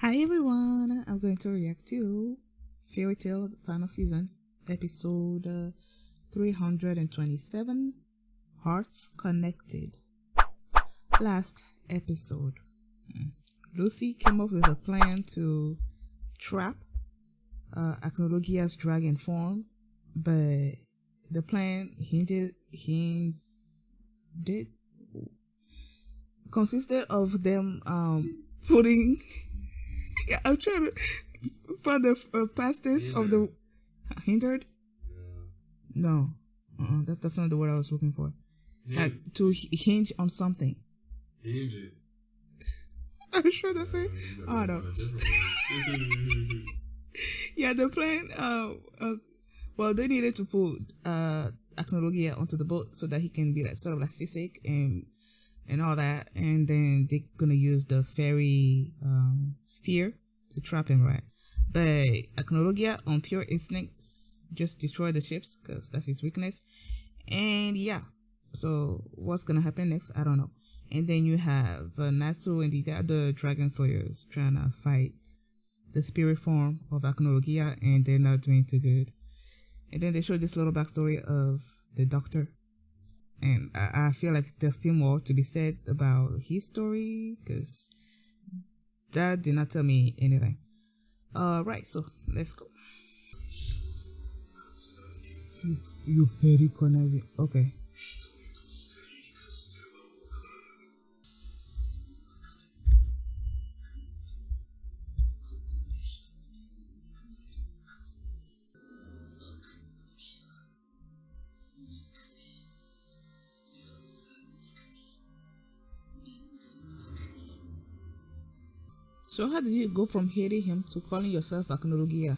Hi everyone, I'm going to react to Fairy Tail final season, episode 327, Hearts Connected. Last episode, Lucy came up with a plan to trap Acnologia's dragon form, but the plan consisted of them putting I'm trying to find the past tense of the hindered. No, that's not the word I was looking for. Like to hinge on something. Hinge it. I'm sure that's it. I don't know. Yeah, the plan. Well, they needed to put Acnologia onto the boat so that he can be like sort of like seasick and all that, and then they're gonna use the fairy sphere to trap him, right? But Acnologia, on pure instincts, just destroy the ships because that's his weakness. And yeah, so what's gonna happen next? I don't know. And then you have Natsu and the other dragon slayers trying to fight the spirit form of Acnologia, and they're not doing too good. And then they show this little backstory of the doctor. And I feel like there's still more to be said about his story, because that did not tell me anything. Right, so let's go. You petty conniving. Okay. So how did you go from hating him to calling yourself Acnologia?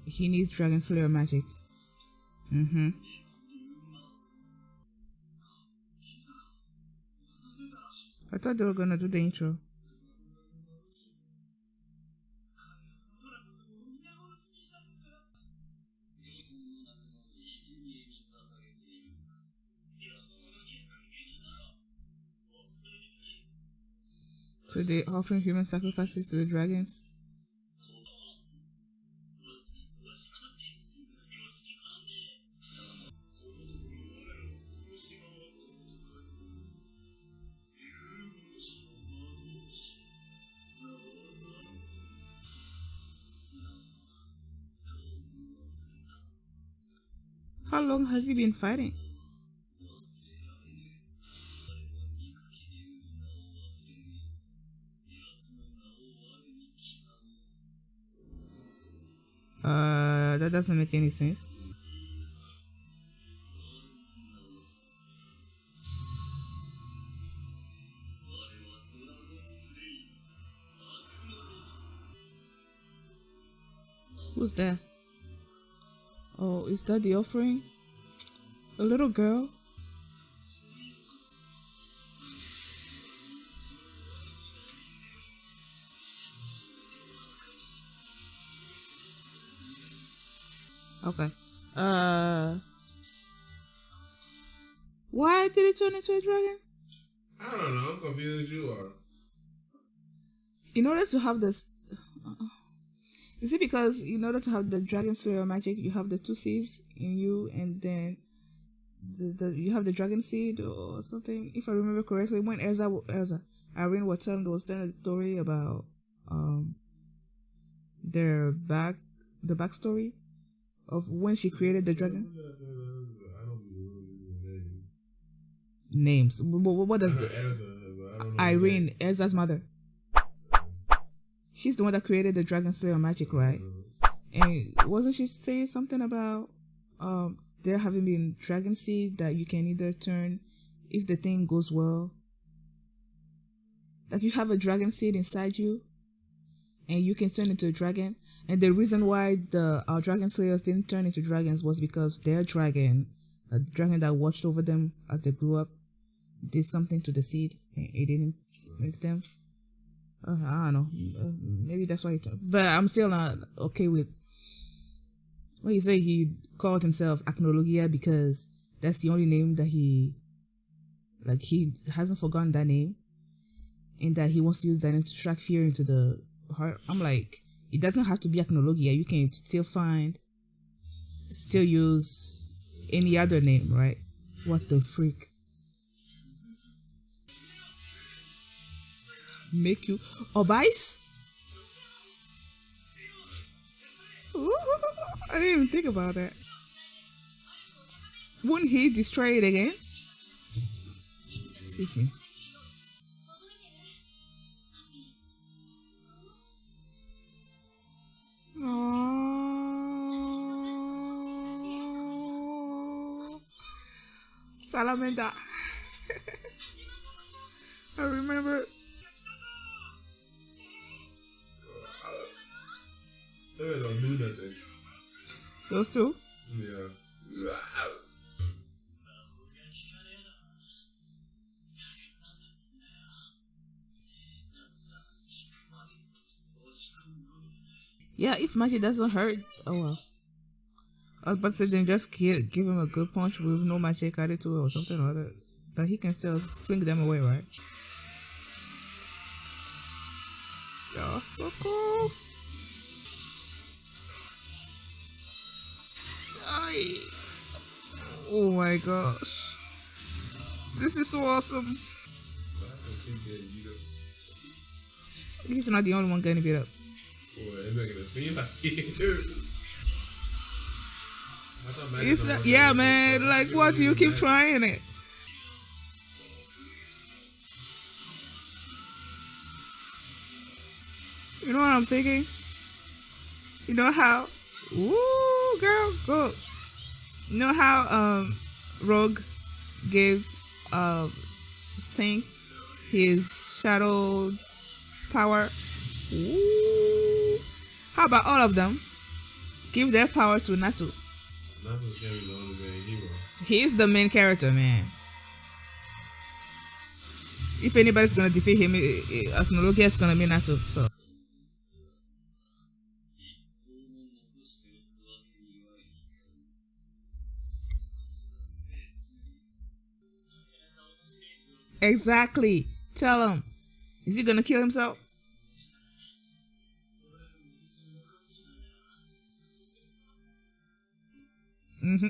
He needs Dragon Slayer magic. I thought they were gonna do the intro. So they offering human sacrifices to the dragons? How long has he been fighting? That doesn't make any sense. Who's that? Oh, is that the offering? A little girl? Okay. Why did it turn into a dragon? I don't know. I'm confused as you are. In order to have this... Is it because in order to have the Dragon Slayer magic, you have the 2 seeds in you, and then you have the dragon seed or something? If I remember correctly, when Irene was telling the story about the backstory of when she created the dragon. Names. What does Irene, Elsa's mother? She's the one that created the Dragon Slayer magic, right? And wasn't she saying something about there having been dragon seed that you can either turn if the thing goes well? Like you have a dragon seed inside you and you can turn into a dragon. And the reason why our dragon slayers didn't turn into dragons was because their dragon, a dragon that watched over them as they grew up, did something to the seed and it didn't make them. I don't know. Maybe that's why but I'm still not okay with when you say he called himself Acnologia because that's the only name that he Like he hasn't forgotten that name, and that he wants to use that name to track fear into the heart. I'm like, it doesn't have to be Acnologia. You can still use any other name, right? What the freak? Make you Obise? Ooh, I didn't even think about that. Wouldn't he destroy it again? Excuse me. Oh, Salamander. I remember. They don't do nothing. Those two? Yeah. Yeah, if magic doesn't hurt, oh well. I was about to say then just give him a good punch with no magic added to it or something or other. But he can still fling them away, right? Yeah, so cool. Ay. Oh my gosh. This is so awesome. He's not the only one getting beat up. Boy, they're making it seem like Yeah, man. Like, what do you keep trying it? You know what I'm thinking? You know how? Ooh, girl, go. You know how Rogue gave Sting his shadow power? Ooh. How about all of them? Give their power to Natsu. Natsu can't be the only main hero. He's the main character, man. If anybody's gonna defeat him, Acnologia is gonna be Natsu. So. Exactly. Tell him. Is he gonna kill himself?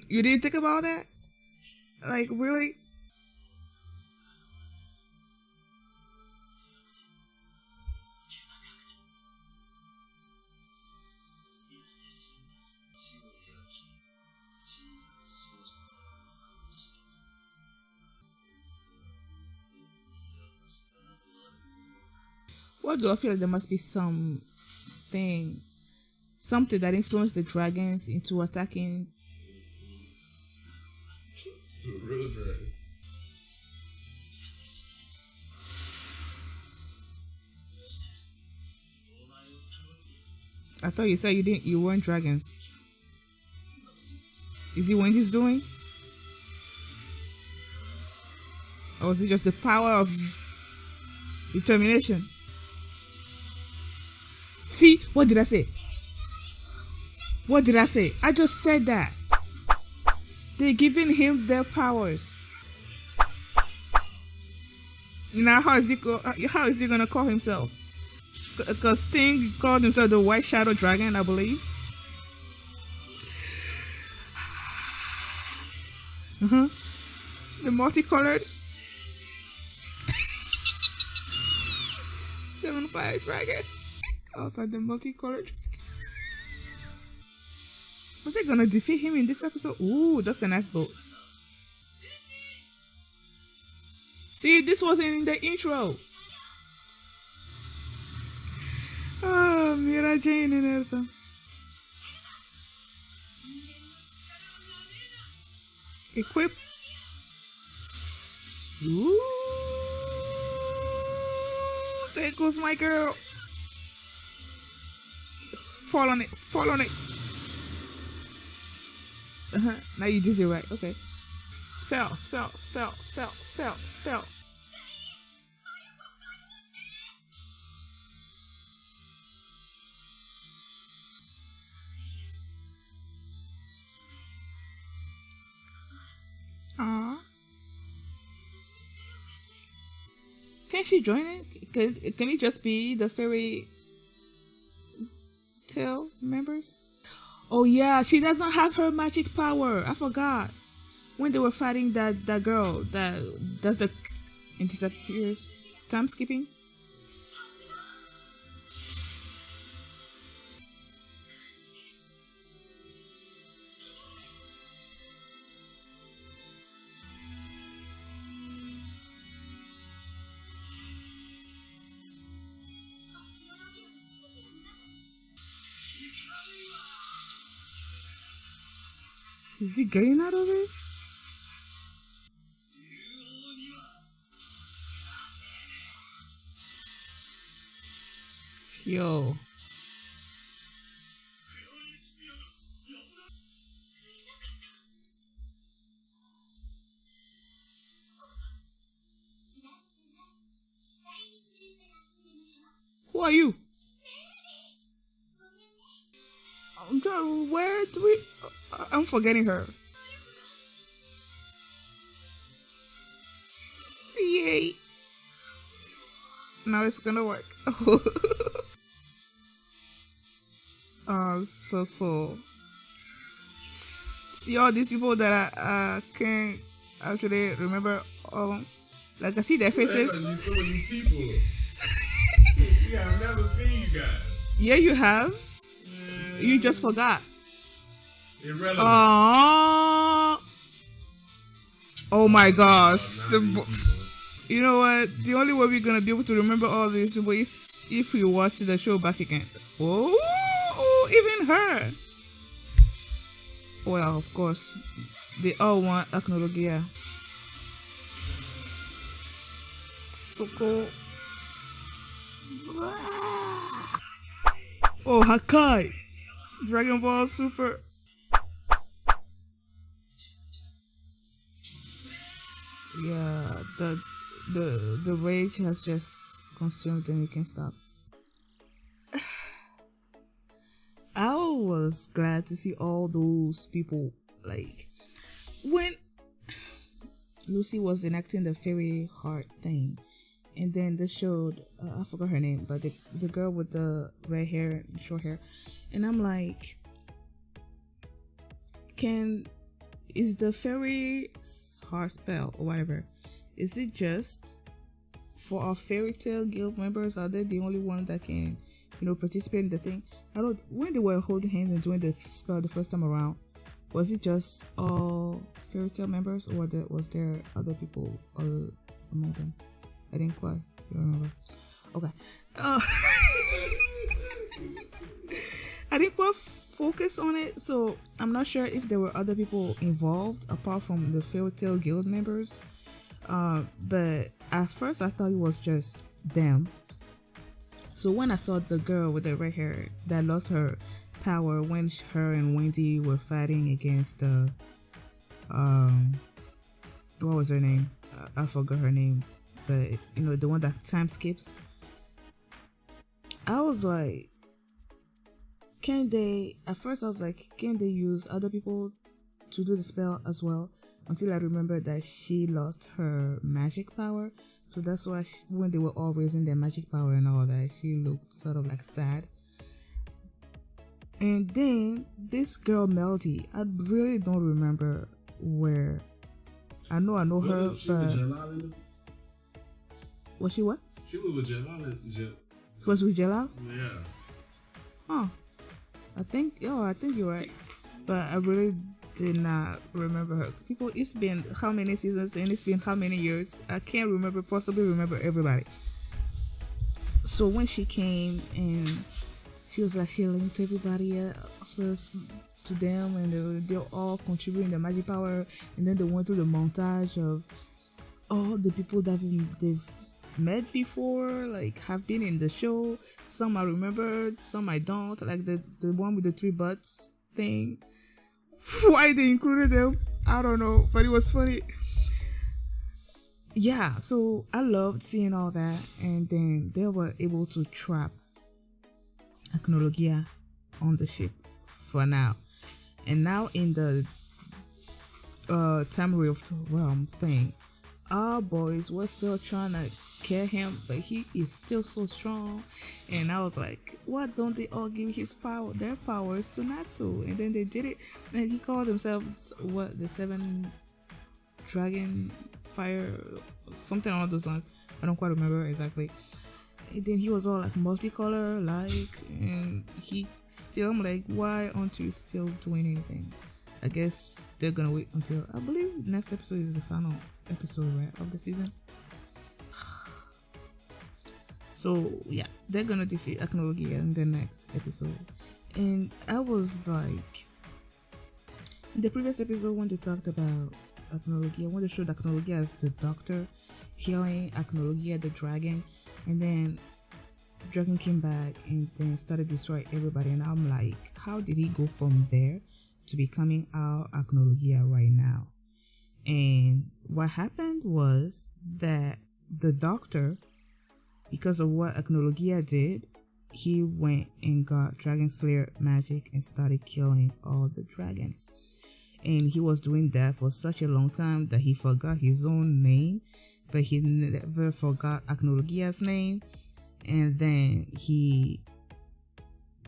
You didn't think about that? Like, really? What do I feel like there must be something that influenced the dragons into attacking? The real dragon. I thought you said you weren't dragons. Is it Wendy's doing? Or is it just the power of determination? See, what did I say? What did I say? I just said that. They're giving him their powers. Now, how is he gonna call himself? Because Sting called himself the White Shadow Dragon, I believe. The multicolored 7-5 dragon. Outside the multicolored dragon. Are they gonna defeat him in this episode? Ooh, that's a nice boat. See, this wasn't in the intro. Oh, Mira Jane and Elsa. Equip. Ooh, there goes my girl. Fall on it. Now you dizzy, right? Okay. Spell. Aww. Can she join it? Can it just be the fairy tale members? Oh yeah, she doesn't have her magic power. I forgot when they were fighting that girl that does the and disappears. Time skipping. Is he getting out of it? Yo. Who are you? Where do we... I'm forgetting her. Yay. Now it's gonna work. Oh, so cool. See all these people that I can't actually remember. Like I see their faces. You some of these people. Yeah, I've never seen you guys. Yeah, you have. You just forgot. Irrelevant. Oh my gosh. People. You know what? The only way we're gonna be able to remember all these people is if we watch the show back again. Oh, even her. Well, of course, they all want Acnologia. So cool. Oh, Hakai. Dragon Ball Super. Yeah, the rage has just consumed and you can't stop. I was glad to see all those people, like when Lucy was enacting the fairy heart thing, and then they showed I forgot her name, but the girl with the red hair and short hair, and I'm like, is the fairy heart spell or whatever, is it just for our fairy tale guild members? Are they the only one that can, participate in the thing? I don't. When they were holding hands and doing the spell the first time around, was it just all fairy tale members, or was there other people among them? I didn't quite remember. Okay. I didn't quite focus on it, so I'm not sure if there were other people involved apart from the fairy tale guild members. But at first I thought it was just them. So when I saw the girl with the red hair that lost her power when her and Wendy were fighting against the what was her name? I forgot her name, but the one that time skips. I was like, at first I was like, can they use other people to do the spell as well? Until I remembered that she lost her magic power. So that's why when they were all raising their magic power and all that, she looked sort of like sad. And then this girl Melody, I really don't remember where. I know her, but was she what? She was with Jalal. She was with Jalal? Yeah. Huh. I think you're right. But I really did not remember her. People, it's been how many seasons and it's been how many years? I can't possibly remember everybody. So when she came and she was like, she linked everybody else to them, and they're all contributing their magic power, and then they went through the montage of all the people that they've met before, like have been in the show. Some I remembered, some I don't, like the one with the 3 butts thing. Why they included them, I don't know, but it was funny. Yeah, so I loved seeing all that, and then they were able to trap Acnologia on the ship for now. And now in the Time Rift realm thing, our boys were still trying to kill him, but he is still so strong. And I was like, why don't they all give their powers to Natsu? And then they did it, and he called himself the 7 dragon fire, something along those lines. I don't quite remember exactly. And then he was all like multicolor, and I'm like, why aren't you still doing anything? I guess they're gonna wait until, I believe next episode is the final episode, right, of the season. So yeah, they're gonna defeat Acnologia in the next episode. And I was like, in the previous episode when they talked about Acnologia, when they showed Acnologia as the doctor healing Acnologia the dragon, and then the dragon came back and then started destroying everybody, and I'm like, how did he go from there to becoming our Acnologia right now? And what happened was that the doctor, because of what Acnologia did, he went and got Dragon Slayer magic and started killing all the dragons. And he was doing that for such a long time that he forgot his own name, but he never forgot Acnologia's name. And then he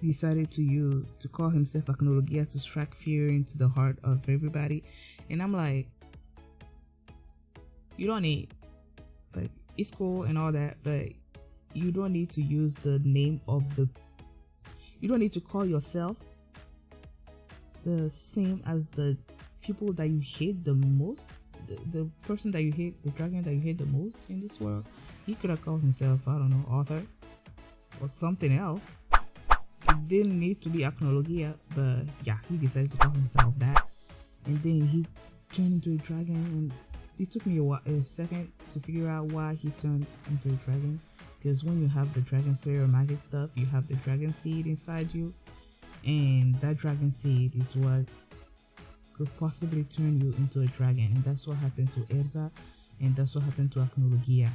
decided to call himself Acnologia to strike fear into the heart of everybody. And I'm like, you don't need, like, it's cool and all that, but you don't need to use the name of you don't need to call yourself the same as the people that you hate the most, the person that you hate, the dragon that you hate the most in this world. He could have called himself, I don't know, Arthur or something else. It didn't need to be Acnologia, but yeah, he decided to call himself that. And then he turned into a dragon, and it took me a second to figure out why he turned into a dragon. Because when you have the Dragon Slayer magic stuff, you have the dragon seed inside you, and that dragon seed is what could possibly turn you into a dragon. And that's what happened to Erza, and that's what happened to Acnologia.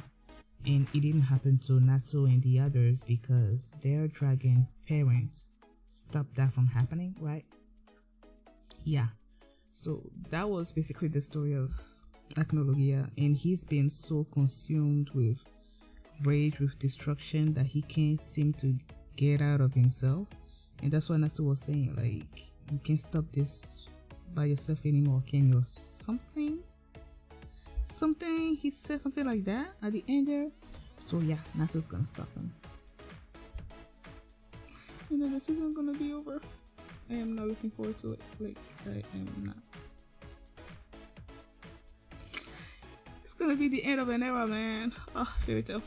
And it didn't happen to Natsu and the others because their dragon parents stopped that from happening, right? Yeah. So that was basically the story of Acnologia, and he's been so consumed with rage, with destruction, that he can't seem to get out of himself. And that's what Natsu was saying, like, you can't stop this by yourself anymore, can you? Something, he said something like that at the end there. So yeah, Natsu's gonna stop him. And then the season's gonna be over. I am not looking forward to it. Like, I am not. It's gonna be the end of an era, man. Oh, fairy tale.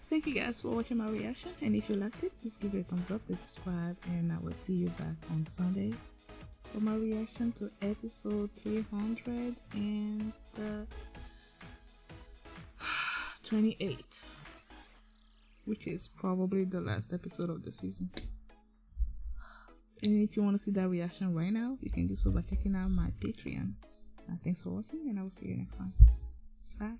Thank you guys for watching my reaction, and if you liked it, please give it a thumbs up, please subscribe, and I will see you back on Sunday for my reaction to episode 328, which is probably the last episode of the season. And if you want to see that reaction right now, you can do so by checking out my Patreon. Thanks for watching, and I will see you next time. Bye.